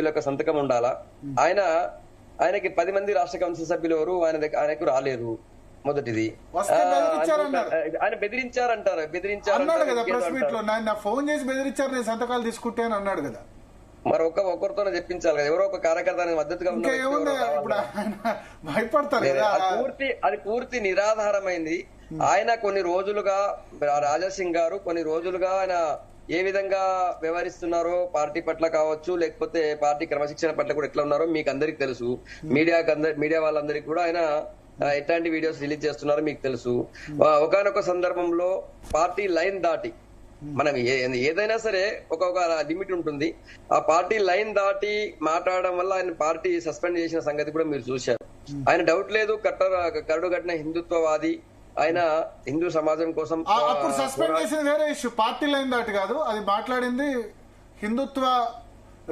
యొక్క సంతకం ఉండాలా. ఆయనకి 10 మంది రాష్ట్ర కౌన్సిల్ సభ్యులు ఎవరు ఆయనకు రాలేదు. మొదటిది ఆయన బెదిరించారంటారు. ఫోన్ చేసి బెదిరించారు, నేను సంతకాలు తీసుకుంటే అని అన్నాడు కదా. మరి ఒకరితోనే చెప్పించాలి కదా, ఎవరో ఒక కార్యకర్త మద్దతుగా భయపడతారు. అది పూర్తి నిరాధారమైంది. ఆయన కొన్ని రోజులుగా రాజాసింగ్ గారు కొన్ని రోజులుగా ఆయన ఏ విధంగా వ్యవహరిస్తున్నారో పార్టీ పట్ల కావచ్చు, లేకపోతే పార్టీ క్రమశిక్షణ పట్ల కూడా ఎట్లా ఉన్నారో మీకు అందరికి తెలుసు. మీడియా వాళ్ళందరికీ కూడా ఆయన ఎట్లాంటి వీడియోస్ రిలీజ్ చేస్తున్నారో మీకు తెలుసు. ఒకానొక సందర్భంలో పార్టీ లైన్ దాటి, మనం ఏదైనా సరే ఒక లిమిట్ ఉంటుంది, ఆ పార్టీ లైన్ దాటి మాట్లాడడం వల్ల ఆయన పార్టీ సస్పెండ్ చేసిన సంగతి కూడా మీరు చూశారు. ఆయన డౌట్ లేదు కరడు కట్టిన హిందుత్వవాది, ఆయన హిందూ సమాజం కోసం. అప్పుడు సస్పెండ్ చేసిన వేరే ఇష్యూ, పార్టీ లైన్ దాటి కాదు, అది మాట్లాడింది హిందుత్వ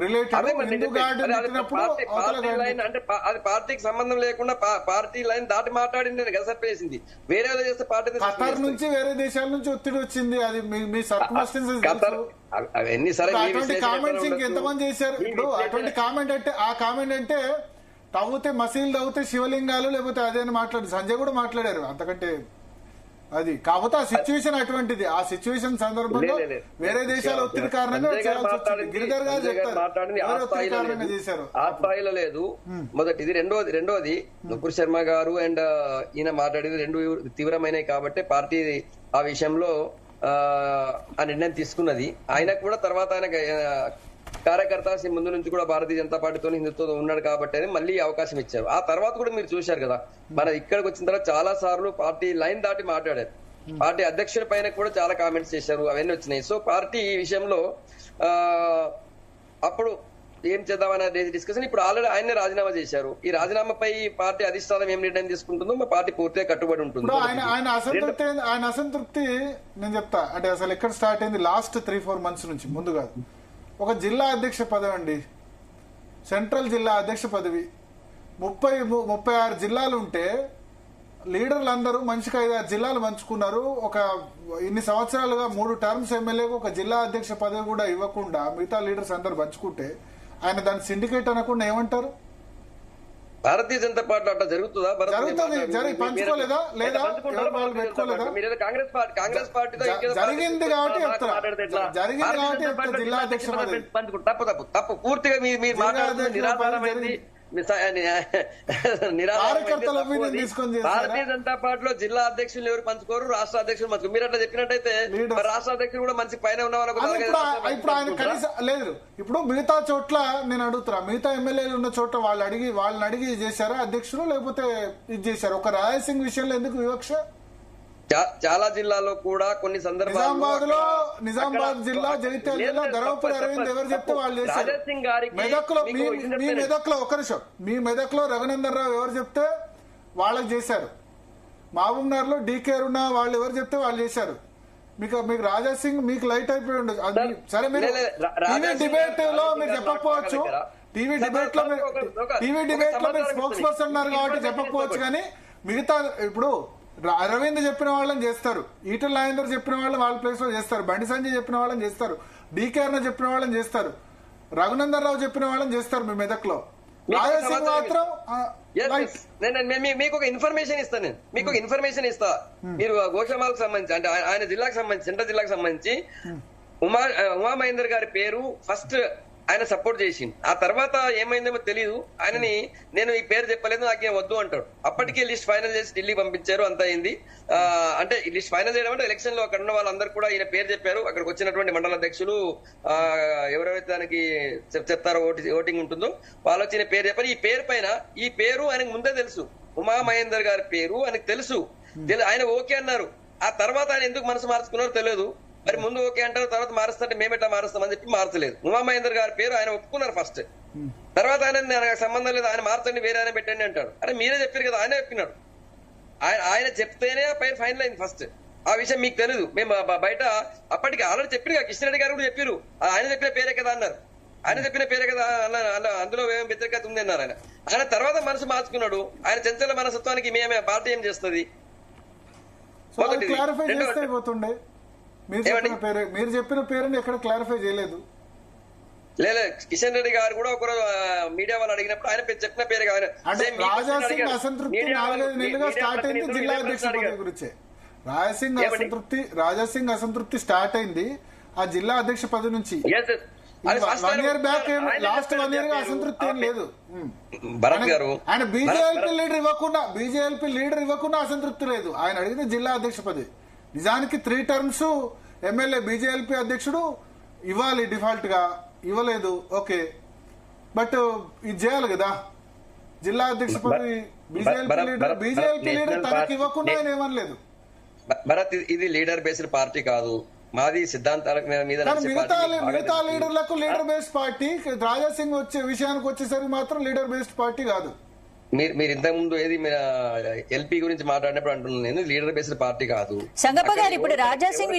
రిలేటెడ్. అంటే అది పార్టీకి సంబంధం లేకుండా పార్టీ లైన్ దాటి మాట్లాడింది కదా సరిపేసింది. వేరే చేస్తే పార్టీ ఖతర్ నుంచి వేరే దేశాల నుంచి ఒత్తిడి వచ్చింది, అది మీ సర్కమ్స్టాన్సెస్. అవన్నీ సరే, అటువంటి కామెంట్స్ ఇంకెంతమంది చేశారు. ఇప్పుడు అటువంటి కామెంట్ అంటే తవ్వుతే మసీలు తవ్వుతే శివలింగాలు లేకపోతే అదే అని మాట్లాడు సంజయ్ కూడా మాట్లాడారు. అంతకంటే అది కాకపోతే ఆ సిచ్యువేషన్ అటువంటిది. ఆ సిచ్యువేషన్ సందర్భంలో వేరే దేశాల ఒత్తిడి కారణంగా గిరిధర్ గారు చేశారు. ఆ స్థాయిలో లేదు మొదటిది. రెండోది నుపుర్ శర్మ గారు అండ్ ఈయన మాట్లాడేది రెండు తీవ్రమైనవి కాబట్టి పార్టీ ఆ విషయంలో ఆ నిర్ణయం తీసుకున్నది. ఆయన కూడా తర్వాత ఆయన కార్యకర్త ముందు నుంచి కూడా భారతీయ జనతా పార్టీతో హిందుత్వం ఉన్నాడు కాబట్టి మళ్ళీ అవకాశం ఇచ్చారు. ఆ తర్వాత కూడా మీరు చూశారు కదా, మన ఇక్కడికి వచ్చిన తర్వాత చాలా సార్లు పార్టీ లైన్ దాటి మాట్లాడారు. పార్టీ అధ్యక్షుల పైన కూడా చాలా కామెంట్స్ చేశారు, అవన్నీ వచ్చినాయి. సో పార్టీ ఈ విషయంలో అప్పుడు ఏం చేద్దామనే డిస్కషన్ ఇప్పుడు ఆల్రెడీ ఆయనే రాజీనామా చేశారు. ఈ రాజీనామాపై పార్టీ అధిష్టానం ఏం నిర్ణయం తీసుకుంటుందో మా పార్టీ పూర్తిగా కట్టుబడి ఉంటుంది. ఆయన అసంతృప్తి నేను చెప్తా. అంటే అసలు ఎక్కడ స్టార్ట్ అయింది, లాస్ట్ 3-4 months నుంచి. ముందు కాదు, ఒక జిల్లా అధ్యక్ష పదవి అండి, సెంట్రల్ జిల్లా అధ్యక్ష పదవి. 36 జిల్లాలు ఉంటే లీడర్లు అందరూ మనిషికి 5-6 జిల్లాలు పంచుకున్నారు. ఒక ఇన్ని సంవత్సరాలుగా 3 terms ఎమ్మెల్యేకు ఒక జిల్లా అధ్యక్ష పదవి కూడా ఇవ్వకుండా మిగతా లీడర్స్ అందరు పంచుకుంటే ఆయన దాన్ని సిండికేట్ అనకుండా ఏమంటారు? భారతీయ జనతా పార్టీ అట్లా జరుగుతుందా? పంచుకోలేదా లేదా? కాంగ్రెస్ పార్టీతో జరిగింది కాబట్టి జిల్లా అధ్యక్ష పదవి తప్పు పూర్తిగా మీరు మాట్లాడుతున్న నిరాధారమైంది. భారతీయ జనతా పార్టీలో జిల్లా అధ్యక్షులు ఎవరు పంచుకోరు, రాష్ట్ర అధ్యక్షులు పంచుకోరు. మీరు అట్లా చెప్పినట్టయితే రాష్ట్ర అధ్యక్షులు కూడా మంచి పైన ఉన్న వాళ్ళకు ఇప్పుడు ఆయన కనీసం లేదు. ఇప్పుడు మిగతా చోట్ల నేను అడుగుతున్నా, మిగతా ఎమ్మెల్యేలు ఉన్న చోట్ల వాళ్ళని అడిగి చేశారా అధ్యక్షులు, లేకపోతే ఇది చేశారు? ఒక రాయసింగ్ విషయంలో ఎందుకు వివక్ష? చాలా జిల్లాలో కూడా కొన్ని సందర్భాల్లో నిజామాబాద్ జిల్లా, జగిత్యాల జిల్లా, ధర్మపురి అరవింద్ ఎవరు చెప్తే వాళ్ళు చేశారు. మెదక్లో మీ మెదక్లో ఒక నిమిషం, మీ మెదక్లో రఘునందన్ రావు ఎవరు చెప్తే వాళ్ళకి చేశారు. మహబూబ్నగర్ లో డీకే ఉన్న వాళ్ళు ఎవరు చెప్తే వాళ్ళు చేశారు. మీకు రాజాసింగ్ మీకు లైట్ అయిపోయి ఉండదు. సరే, మీరు టీవీ డిబేట్ లో మీరు చెప్పకపోవచ్చు, టీవీ డిబేట్ లో మీరు స్పోక్స్ పర్సన్ ఉన్నారు కాబట్టి చెప్పకపోవచ్చు. కానీ మిగతా ఇప్పుడు అరవింద్ చెప్పిన వాళ్ళని చేస్తారు, ఈటల రాజేందర్ చెప్పిన వాళ్ళని వాళ్ళ ప్లేస్ లో చేస్తారు, బండి సంజయ్ చెప్పిన వాళ్ళని చేస్తారు, డీకే అన్న చెప్పిన వాళ్ళని చేస్తారు, రఘునందన్ రావు చెప్పిన వాళ్ళని చేస్తారు. మీ మెదక్లో రాజాసింగ్ మాత్రం మీకు ఒక ఇన్ఫర్మేషన్ ఇస్తాను. నేను మీకు ఒక ఇన్ఫర్మేషన్ ఇస్తా. మీరు గోషామాలకు సంబంధించి, అంటే ఆయన జిల్లాకు సంబంధించి, సెంట్రల్ జిల్లాకు సంబంధించి ఉమా మహేందర్ గారి పేరు ఫస్ట్ ఆయన సపోర్ట్ చేసింది. ఆ తర్వాత ఏమైందేమో తెలియదు, ఆయనని నేను ఈ పేరు చెప్పలేదు నాకేం వద్దు అంటాడు. అప్పటికే లిస్ట్ ఫైనల్ చేసి ఢిల్లీ పంపించారు, అంత అయింది. అంటే ఈ లిస్ట్ ఫైనల్ చేయడం అంటే ఎలక్షన్ లో అక్కడ ఉన్న వాళ్ళందరూ కూడా ఈయన పేరు చెప్పారు. అక్కడికి వచ్చినటువంటి మండల అధ్యక్షులు ఎవరైతే దానికి చెప్తారో ఓటింగ్ ఉంటుందో వాళ్ళు వచ్చిన పేరు చెప్పారు. ఈ పేరు పైన ఈ పేరు ఆయనకు ముందే తెలుసు, ఉమా మహేందర్ గారి పేరు ఆయనకు తెలుసు. ఆయన ఓకే అన్నారు. ఆ తర్వాత ఆయన ఎందుకు మనసు మార్చుకున్నారో తెలియదు. మరి ముందు ఓకే అంటారు, తర్వాత మారుస్తుంటే మేమెట్లా మారుస్తామని చెప్పి మార్చలేదు. ఉమా మహేందర్ గారి పేరు ఆయన ఒప్పుకున్నారు ఫస్ట్. తర్వాత ఆయన నాకు సంబంధం లేదు, ఆయన మార్చండి, వేరే ఆయన పెట్టండి అంటాడు. అరే మీరే చెప్పారు కదా, ఆయన చెప్పినాడు. ఆయన చెప్తేనే ఆ పేరు ఫైనల్ అయింది ఫస్ట్. ఆ విషయం మీకు తెలియదు. మేము బయట అప్పటికి ఆల్రెడీ చెప్పారు, కిషన్ రెడ్డి గారు కూడా చెప్పారు, ఆయన చెప్పిన పేరే కదా అన్నారు. ఆయన చెప్పిన పేరే కదా అందులో ఏమేమి వ్యతిరేకత ఉంది అన్నారు. ఆయన తర్వాత మనసు మార్చుకున్నాడు. ఆయన చంచల మనస్తత్వానికి మేమే పార్టీ ఏం చేస్తుంది? మీరు చెప్పిన పేరుని ఎక్కడ క్లారిఫై చేయలేదు. లేదు కిషన్ రెడ్డి గారు కూడా ఒకరోజు మీడియా వాళ్ళు అడిగినప్పుడు ఆయన చెప్పిన పేరు కాదు. రాజాసింగ్ అసంతృప్తి 4-5 నెలలుగా స్టార్ట్ అయింది జిల్లా అధ్యక్షుడి పదవి గురించే. రాజాసింగ్ అసంతృప్తి స్టార్ట్ అయింది ఆ జిల్లా అధ్యక్ష పదవి నుంచి. 1 year బ్యాక్ లాస్ట్ 1 year గా అసంతృప్తి ఏం లేదు. భరత్ గారు ఆయన బీజేపీ లీడర్ ఇవ్వకుండా అసంతృప్తి లేదు. ఆయన అడిగింది జిల్లా అధ్యక్ష పదవి. నిజానికి 3 terms ఎమ్మెల్యే బీజేపీ అధ్యక్షుడు ఇవ్వాలి, డిఫాల్ట్ గా ఇవ్వలేదు. ఓకే, బట్ ఇది చేయాలి కదా జిల్లా అధ్యక్ష పదవి. బీజేపీ లీడర్ తనకి ఇవ్వకుండా ఆయన ఏమనలేదు. భరత్, ఇది లీడర్ బేస్డ్ పార్టీ కాదు, మాది సిద్ధాంతాల మీద. మిగతా లీడర్లకు లీడర్ బేస్డ్ పార్టీ, రాజాసింగ్ వచ్చే విషయానికి వచ్చేసరికి మాత్రం లీడర్ బేస్డ్ పార్టీ కాదు. మీరు ఇంతకు ముందు ఏది ఎల్పీ గురించి మాట్లాడినప్పుడు అంటున్నాను నేను, లీడర్ బేస్డ్ పార్టీ కాదు. సంగప్ప గారు, ఇప్పుడు రాజాసింగ్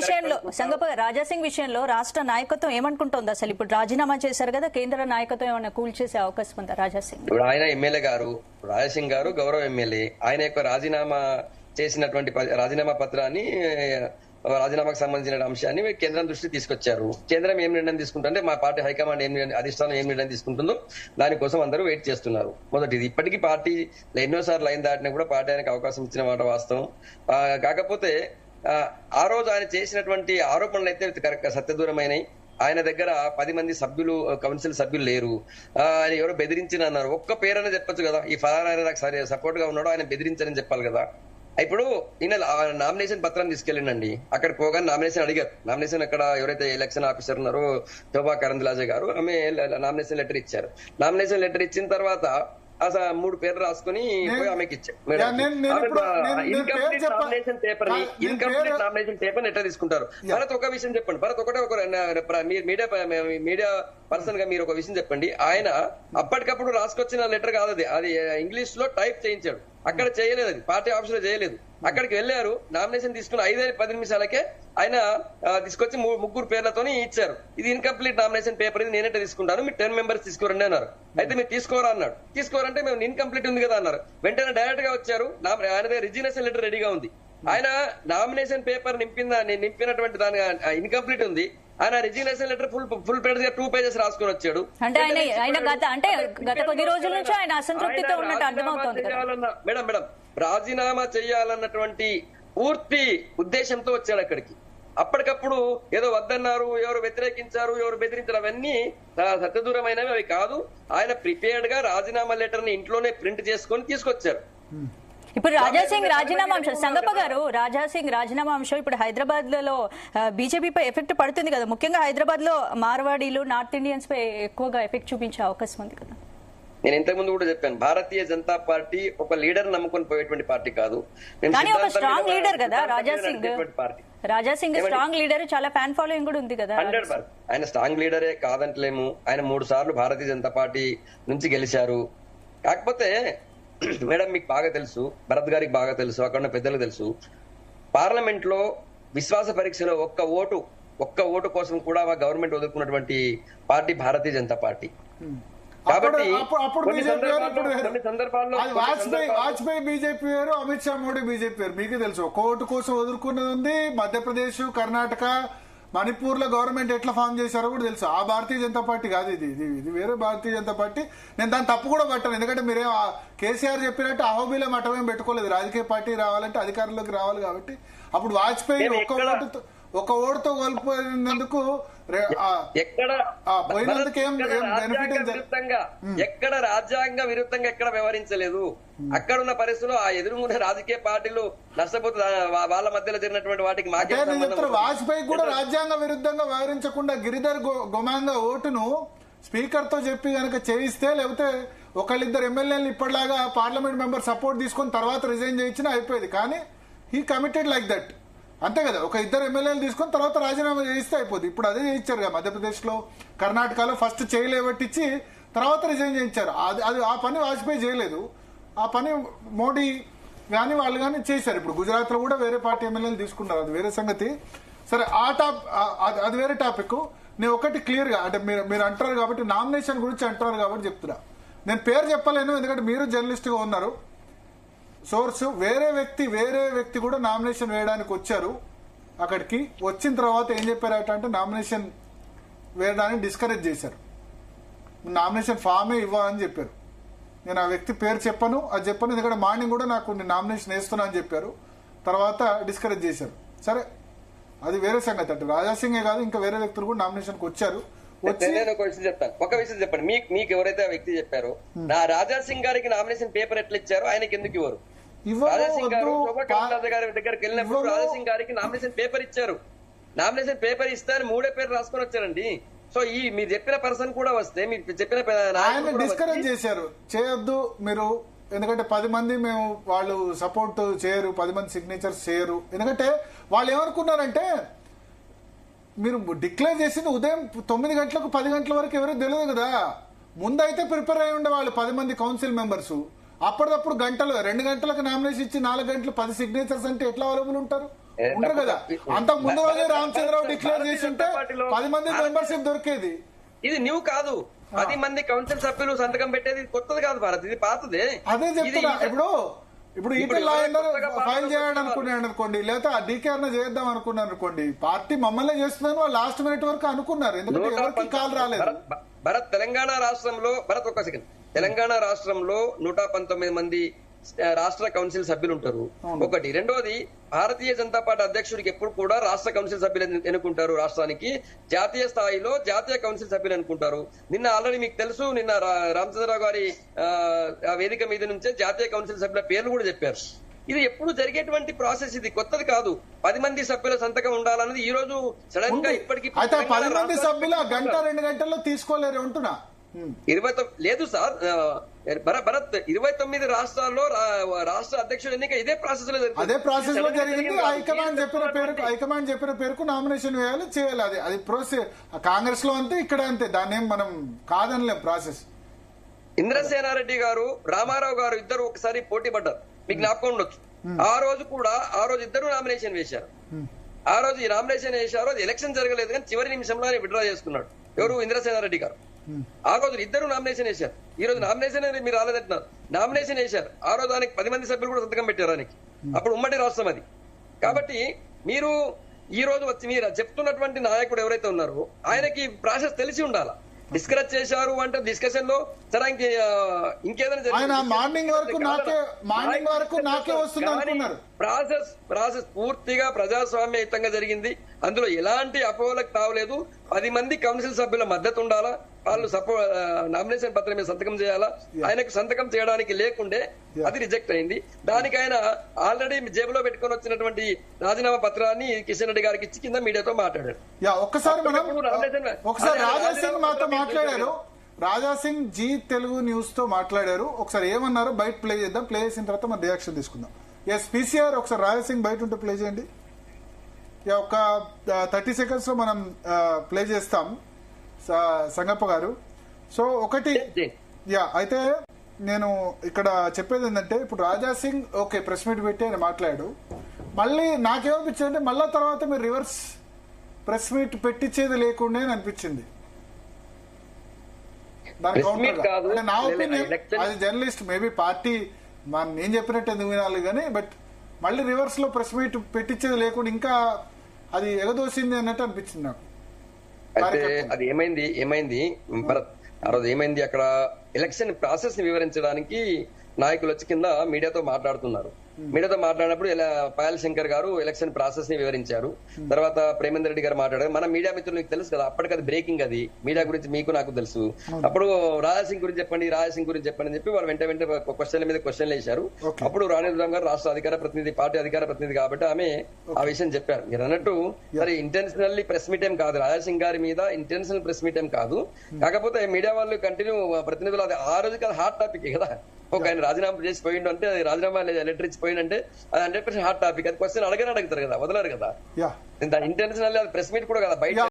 విషయంలో రాష్ట్ర నాయకత్వం ఏమనుకుంటోంది అసలు? ఇప్పుడు రాజీనామా చేశారు కదా, కేంద్ర నాయకత్వం ఏమైనా కూల్ చేసే అవకాశం ఉందా రాజాసింగ్? ఇప్పుడు ఆయన ఎమ్మెల్యే గారు, రాజాసింగ్ గారు గౌరవ ఎమ్మెల్యే, ఆయన యొక్క రాజీనామా చేసినటువంటి రాజీనామా పత్రాన్ని, రాజీనామాకు సంబంధించిన అంశాన్ని కేంద్రం దృష్టికి తీసుకొచ్చారు. కేంద్రం ఏం నిర్ణయం తీసుకుంటుంటే మా పార్టీ హైకమాండ్ అధిష్టానం ఏం నిర్ణయం తీసుకుంటుందో దానికోసం అందరూ వెయిట్ చేస్తున్నారు. మొదటిది, ఇప్పటికీ పార్టీ ఎన్నోసార్లు లైన్ దాటినా కూడా పార్టీ ఆయనకు అవకాశం ఇచ్చిన మాట వాస్తవం. కాకపోతే ఆ రోజు ఆయన చేసినటువంటి ఆరోపణలు అయితే సత్యదూరమైనవి. ఆయన దగ్గర 10 మంది సభ్యులు, కౌన్సిల్ సభ్యులు లేరు, ఆయన ఎవరో బెదిరించిన అన్నారు. ఒక్క పేరైనా చెప్పొచ్చు కదా, ఈ ఫలానా ఆయన నాకు సపోర్ట్ గా ఉన్నాడో ఆయన బెదిరించారని చెప్పాలి కదా. ఇప్పుడు ఈయన నామినేషన్ పత్రం తీసుకెళ్ళిండండి. అక్కడ పోగానే నామినేషన్ అడిగారు. నామినేషన్ అక్కడ ఎవరైతే ఎలక్షన్ ఆఫీసర్ ఉన్నారో శోభా కరంద్లాజే గారు, ఆమె నామినేషన్ లెటర్ ఇచ్చారు. నామినేషన్ లెటర్ ఇచ్చిన తర్వాత అసలు 3 పేర్లు రాసుకుని పోయి ఆమెకి ఇచ్చారు. ఇన్కంప్లీట్ నామినేషన్ పేపర్ ఎట్లా తీసుకుంటారు? భరత్ ఒక విషయం చెప్పండి. భరత్ ఒకటే మీడియా పర్సన్ గా మీరు ఒక విషయం చెప్పండి. ఆయన అప్పటికప్పుడు రాసుకొచ్చిన లెటర్ కాదు అది ఇంగ్లీష్ లో టైప్ చేయించాడు. అక్కడ చేయలేదు, అది పార్టీ ఆఫీస్ లో చేయలేదు. అక్కడికి వెళ్ళారు, నామినేషన్ తీసుకుని 5-10 నిమిషాలకే ఆయన తీసుకొచ్చి 3 పేర్లతోని ఇచ్చారు. ఇది ఇన్కంప్లీట్ నామినేషన్ పేపర్, ఇది నేనంటే తీసుకుంటాను, మీరు 10 members తీసుకోరండి అన్నారు. అయితే మీరు తీసుకోరా అన్నాడు. తీసుకోరంటే మేము ఇన్కంప్లీట్ ఉంది కదా అన్నారు. వెంటనే డైరెక్ట్ గా వచ్చారు. ఆయన దగ్గర రిజిగ్నేషన్ లెటర్ రెడీగా ఉంది. ఆయన నామినేషన్ పేపర్ నింపినటువంటి దాని ఇన్కంప్లీట్ ఉంది. ఆయన రిజిగ్నేషన్ లెటర్ ఫుల్ పేజ్ గా 2 pages రాసుకొని వచ్చాడు. అంటే ఆయన గత కొద్ది రోజుల నుంచి ఆయన అసంతృప్తితో ఉన్నట్టు అర్థమవుతోంది. మేడం రాజీనామా చేయాలన్నటువంటి పూర్తి ఉద్దేశంతో వచ్చాడు అక్కడికి. అప్పటికప్పుడు ఏదో వద్దన్నారు, ఎవరు వ్యతిరేకించారు, ఎవరు బెదిరించారు, అవన్నీ సత్యదూరమైనవి, అవి కాదు. ఆయన ప్రిపేర్డ్ గా రాజీనామా లెటర్ ని ఇంట్లోనే ప్రింట్ చేసుకొని తీసుకొచ్చారు. ఇప్పుడు రాజాసింగ్ రాజీనామా అంశం, సంగప్ప గారు, రాజాసింగ్ రాజీనామా అంశం ఇప్పుడు హైదరాబాద్ లో బీజేపీపై ఎఫెక్ట్ పడుతుంది కదా. ముఖ్యంగా హైదరాబాద్ లో మార్వాడీలు, నార్త్ ఇండియన్స్ పై ఎక్కువగా ఎఫెక్ట్ చూపించే అవకాశం ఉంది కదా. నేను ఇంతకుముందు కూడా చెప్పాను, భారతీయ జనతా పార్టీ ఒక లీడర్ నమ్ముకొని పోయేటువంటి పార్టీ కాదు. కానీ ఒక స్ట్రాంగ్ లీడర్ కదా రాజాసింగ్ స్ట్రాంగ్ లీడర్, చాలా ఫ్యాన్ ఫాలోయింగ్ కూడా ఉంది కదా. 100%. ఆయన స్ట్రాంగ్ లీడరే కాదంటలేము. ఆయన 3 సార్లు భారతీయ జనతా పార్టీ నుంచి గెలిచారు. కాకపోతే మేడం మీకు బాగా తెలుసు, భరత్ గారికి బాగా తెలుసు, అక్కడ ఉన్న పెద్దలకు తెలుసు, పార్లమెంట్ లో విశ్వాస పరీక్షలో ఒక్క ఓటు కోసం కూడా government వదులుకున్నటువంటి party Bharatiya Janata party. కాబట్టి వాజ్పేయి బీజేపీ వేరు, అమిత్ షా మోడీ బీజేపీ వేరు. మీకు తెలుసు, ఒక్క ఓటు కోసం వదులుకున్నది ఉంది. మధ్యప్రదేశ్, కర్ణాటక, మణిపూర్ లో గవర్నమెంట్ ఎట్లా ఫామ్ చేశారో కూడా తెలుసు. ఆ భారతీయ జనతా పార్టీ కాదు, ఇది వేరే భారతీయ జనతా పార్టీ. నేను దాన్ని తప్పు కూడా పట్టాను. ఎందుకంటే మీరేం కేసీఆర్ చెప్పినట్టు అహోబిలో మఠమేం పెట్టుకోలేదు. రాజకీయ పార్టీ రావాలంటే అధికారంలోకి రావాలి. కాబట్టి అప్పుడు వాజ్పేయి ఒక ఓటుతో కోల్పోయినందుకు ఎక్కడ రాజ్యాంగ విరుద్ధంగా ఎక్కడ వ్యవహరించలేదు. అక్కడ ఉన్న పరిస్థితుల్లో ఆ ఎదురుగున్న రాజకీయ పార్టీలు నష్టపోతే వాళ్ళ మధ్యలో జరిగినటువంటి వాటికి వాజ్పేయి కూడా రాజ్యాంగ విరుద్ధంగా వ్యవహరించకుండా గిరిధర్ గొమాంగ ఓటును స్పీకర్ తో చెప్పి కనుక చేయిస్తే, లేకపోతే ఒకళ్ళిద్దరు ఎమ్మెల్యేలు ఇప్పటిలాగా పార్లమెంట్ మెంబర్ సపోర్ట్ తీసుకుని తర్వాత రిజైన్ చేయించినా అయిపోయేది. కానీ హీ కమిటెడ్ లైక్ దట్, అంతే కదా. ఒక 2 ఎమ్మెల్యేలు తీసుకొని తర్వాత రాజీనామా చేయిస్తే అయిపోతుంది. ఇప్పుడు అదే చేయించారు కదా మధ్యప్రదేశ్ లో, కర్ణాటకలో. ఫస్ట్ చేయలేబట్టించి తర్వాత రిజైన్ చేయించారు. అది ఆ పని వాజ్పేయి చేయలేదు. ఆ పని మోడీ కానీ వాళ్ళు కానీ చేశారు. ఇప్పుడు గుజరాత్ లో కూడా వేరే పార్టీ ఎమ్మెల్యేలు తీసుకున్నారు, అది వేరే సంగతి. సరే, అది వేరే టాపిక్. నేను ఒకటి క్లియర్ గా, అంటే మీరు అంటారు కాబట్టి, నామినేషన్ గురించి అంటారు కాబట్టి చెప్తున్నా. నేను పేరు చెప్పలేను, ఎందుకంటే మీరు జర్నలిస్ట్ గా ఉన్నారు. సోర్స్ వేరే వ్యక్తి కూడా నామినేషన్ వేయడానికి వచ్చారు. అక్కడికి వచ్చిన తర్వాత ఏం చెప్పారట అంటే నామినేషన్ వేయడానికి డిస్కరేజ్ చేశారు. నామినేషన్ ఫామే ఇవ్వాలని చెప్పారు. నేను ఆ వ్యక్తి పేరు చెప్పను, అది చెప్పను, ఎందుకంటే మార్నింగ్ కూడా నాకు నేను నామినేషన్ వేస్తున్నా అని చెప్పారు. తర్వాత డిస్కరేజ్ చేశారు. సరే, అది వేరే సంగతి. అంటే రాజాసింగే కాదు, ఇంకా వేరే వ్యక్తులు కూడా నామినేషన్కి వచ్చారు. నేను ఒక విషయం చెప్తాను. ఒక విషయం చెప్పండి. మీకు ఎవరైతే ఆ వ్యక్తి చెప్పారో, నా రాజా సింగ్ గారికి నామినేషన్ పేపర్ ఎట్లా ఇచ్చారో ఆయనకి ఎందుకు ఇవ్వరు? రాజా సింగ్ గారు శోభా గారి దగ్గరికి వెళ్ళినప్పుడు రాజా సింగ్ గారికి నామినేషన్ పేపర్ ఇచ్చారు. నామినేషన్ పేపర్ ఇస్తే 3 పేర్లు రాసుకొని వచ్చారండి. సో ఈ మీరు చెప్పిన పర్సన్ కూడా వస్తే, మీరు చెప్పిన ఆయన డిస్కరేజ్ చేశారు, చేయొద్దు మీరు, ఎందుకంటే 10 మంది మేము వాళ్ళు సపోర్ట్ చేయరు, 10 మంది సిగ్నేచర్స్ చేయరు. ఎందుకంటే వాళ్ళు ఏమనుకున్నారంటే మీరు డిక్లేర్ చేసింది ఉదయం 9 గంటలకు 10 గంటల వరకు ఎవరికి తెలియదు కదా. ముందైతే ప్రిపేర్ అయి ఉండే వాళ్ళు 10 మంది కౌన్సిల్ మెంబర్స్. అప్పటికప్పుడు 2 గంటలకు నామినేషన్ ఇచ్చి 4 గంటలు 10 సిగ్నేచర్స్ అంటే ఎట్లా అవైలబుల్ ఉంటారు కదా. అంతకు ముందు రోజే రామచంద్రరావు డిక్లేర్ చేసి ఉంటే 10 మంది మెంబర్షిప్ దొరికేది. ఇది న్యూ కాదు. 10 మంది కౌన్సిల్ సభ్యులు సంతకం పెట్టేది కొత్తది కాదు భారత్, ఇది పాతదే. అదే చెప్తున్నా. ఇప్పుడు ఈటెల ఫైల్ చేయాలని అనుకున్నాడు అనుకోండి, లేదా డీకేఆర్ చేద్దాం అనుకున్నాను అనుకోండి, పార్టీ మమ్మల్ని చేస్తుందని వాళ్ళు లాస్ట్ మినిట్ వరకు అనుకున్నారు. ఎందుకంటే ఎవరికి కాల్ రాలేదు. భరత్ తెలంగాణ రాష్ట్రంలో, భరత్ ఒక్క సెకండ్, తెలంగాణ రాష్ట్రంలో 119 మంది రాష్ట్ర కౌన్సిల్ సభ్యులు ఉంటారు. ఒకటి. రెండోది, భారతీయ జనతా పార్టీ అధ్యక్షుడికి ఎప్పుడు కూడా రాష్ట్ర కౌన్సిల్ సభ్యులు ఎన్నుకుంటారు. రాష్ట్రానికి జాతీయ స్థాయిలో జాతీయ కౌన్సిల్ సభ్యులు ఎన్నుకుంటారు. నిన్న ఆల్రెడీ మీకు తెలుసు, నిన్న రామచంద్రరావు గారి వేదిక మీద నుంచే జాతీయ కౌన్సిల్ సభ్యుల పేర్లు కూడా చెప్పారు. ఇది ఎప్పుడు జరిగేటువంటి ప్రాసెస్, ఇది కొత్తది కాదు. 10 మంది సభ్యుల సంతకం ఉండాలన్నది ఈ రోజు సడన్ గా ఇప్పటికీ 10 మంది సభ్యులు 1-2 గంటల్లో తీసుకోలేరు అంటున్నా. 29 లేదు సార్ భరత్, 29 రాష్ట్రాల్లో రాష్ట్ర అధ్యక్షుడు ఎన్నిక ఇదే ప్రాసెస్ లో అదే ప్రాసెస్ లో జరిగింది. హైకమాండ్ చెప్పిన పేరుకు నామినేషన్ వేయాలి, చేయాలి. అది ప్రాసెస్. కాంగ్రెస్ లో అంతే, ఇక్కడ అంతే. దాన్ని ఏం మనం కాదనిలేం ప్రాసెస్. ఇంద్రసేనారెడ్డి గారు, రామారావు గారు ఇద్దరు ఒకసారి పోటీ పడ్డారు, మీకు జ్ఞాపకం ఉండొచ్చు. ఆ రోజు ఇద్దరు నామినేషన్ వేశారు. ఆ రోజు ఈ నామినేషన్ వేశారు, అది ఎలక్షన్ జరగలేదు కానీ చివరి నిమిషంలోనే విత్డ్రా చేసుకున్నాడు. ఎవరు? ఇంద్రసేనారెడ్డి గారు. ఆ రోజు ఇద్దరు నామినేషన్ వేశారు. ఈ రోజు నామినేషన్ మీరు రాలేదంటున్నారు. నామినేషన్ వేశారు. ఆ రోజు దానికి 10 మంది సభ్యులు కూడా సంతకం పెట్టారు. దానికి అప్పుడు ఉమ్మడి రాష్ట్రం అది. కాబట్టి మీరు ఈ రోజు వచ్చి మీరు చెప్తున్నటువంటి నాయకుడు ఎవరైతే ఉన్నారో ఆయనకి ప్రాసెస్ తెలిసి ఉండాలా. డిస్కరేజ్ చేశారు అంటే డిస్కషన్ లో సరే ఇంకేదైనా మార్నింగ్ వరకు నాకే వస్తుంది అనుకున్నారు. ప్రాసెస్ పూర్తిగా ప్రజాస్వామ్యయుతంగా జరిగింది. అందులో ఎలాంటి అపోహలకు తావలేదు. 10 మంది కౌన్సిల్ సభ్యుల మద్దతు ఉండాలా, వాళ్ళు నామినేషన్ పత్రం మీద సంతకం చేయాలా. ఆయనకు సంతకం చేయడానికి లేకుండే అది రిజెక్ట్ అయింది. దానికి ఆయన ఆల్రెడీ జేబులో పెట్టుకొని వచ్చినటువంటి రాజీనామా పత్రాన్ని కిషన్ రెడ్డి గారికి ఇచ్చి కింద మీడియాతో మాట్లాడారు. ఒకసారి రాజాసింగ్ మాతో మాట్లాడారు. రాజాసింగ్ జీ తెలుగు న్యూస్ తో మాట్లాడారు. ఒకసారి ఏమన్నారో బయట ప్లే చేద్దాం. ప్లే చేసిన తర్వాత మన రియాక్షన్ తీసుకుందాం. పీసీఆర్ ఒకసారి రాజాసింగ్ బయట ఉంటే ప్లే చేయండి. ఒక 30 సెకండ్స్ లో మనం ప్లే చేస్తాం సంగప్ప గారు. సో ఒకటి అయితే నేను ఇక్కడ చెప్పేది ఏంటంటే, ఇప్పుడు రాజాసింగ్ ఓకే ప్రెస్ మీట్ పెట్టి ఆయన మాట్లాడు. మళ్ళీ నాకేమనిపించింది అంటే మళ్ళా తర్వాత మీరు రివర్స్ ప్రెస్ మీట్ పెట్టించేది లేకుండా అనిపించింది. దాని కౌంటర్ నా ఒపీనియన్, అది జర్నలిస్ట్ మేబీ పార్టీ నేను చెప్పినట్టు ఎందుకు వినాలి కానీ, బట్ మళ్ళీ రివర్స్ లో ప్రెస్ మీట్ పెట్టించేది లేకుండా ఇంకా అది ఎగదోసింది అన్నట్టు అనిపించింది నాకు. అయితే అది ఏమైంది భరత్, ఆ రోజు ఏమైంది, అక్కడ ఎలక్షన్ ప్రాసెస్ ని వివరించడానికి నాయకులు వచ్చి కింద మీడియాతో మాట్లాడుతున్నారు. మీడియాతో మాట్లాడినప్పుడు పాయల్ శంకర్ గారు ఎలక్షన్ ప్రాసెస్ ని వివరించారు. తర్వాత ప్రేమేందర్ రెడ్డి గారు మాట్లాడారు. మన మీడియా మిత్రులు తెలుసు కదా, అప్పటికది బ్రేకింగ్, అది మీడియా గురించి మీకు నాకు తెలుసు. అప్పుడు రాజాసింగ్ గురించి చెప్పండి అని చెప్పి వాళ్ళు వెంట క్వశ్చన్ల మీద క్వశ్చన్లు వేశారు. అప్పుడు రాణిరామ్ గారు రాష్ట్ర అధికార ప్రతినిధి, పార్టీ అధికార ప్రతినిధి కాబట్టి ఆమె ఆ విషయం చెప్పారు. మీరు అన్నట్టు మరి ఇంటెన్షనల్లీ ప్రెస్ మీట్ ఏం కాదు, రాజాసింగ్ గారి మీద ఇంటెన్షనల్ ప్రెస్ మీట్ ఏం కాదు. కాకపోతే మీడియా వాళ్ళు కంటిన్యూ ప్రతినిధులు అది ఆ రోజుకి అది హాట్ టాపిక్ కదా. ఒక ఆయన రాజీనామా చేసి పోయిండు అంటే, అది రాజీనామా లెటర్ ఇచ్చి పోయిందంటే అది 100% హాట్ టాపిక్. అది క్వశ్చన్ అడుగుతారు కదా, వదలరు కదా. ఇంటెన్షనల్లీ అది ప్రెస్ మీట్ కూడా కదా, బయట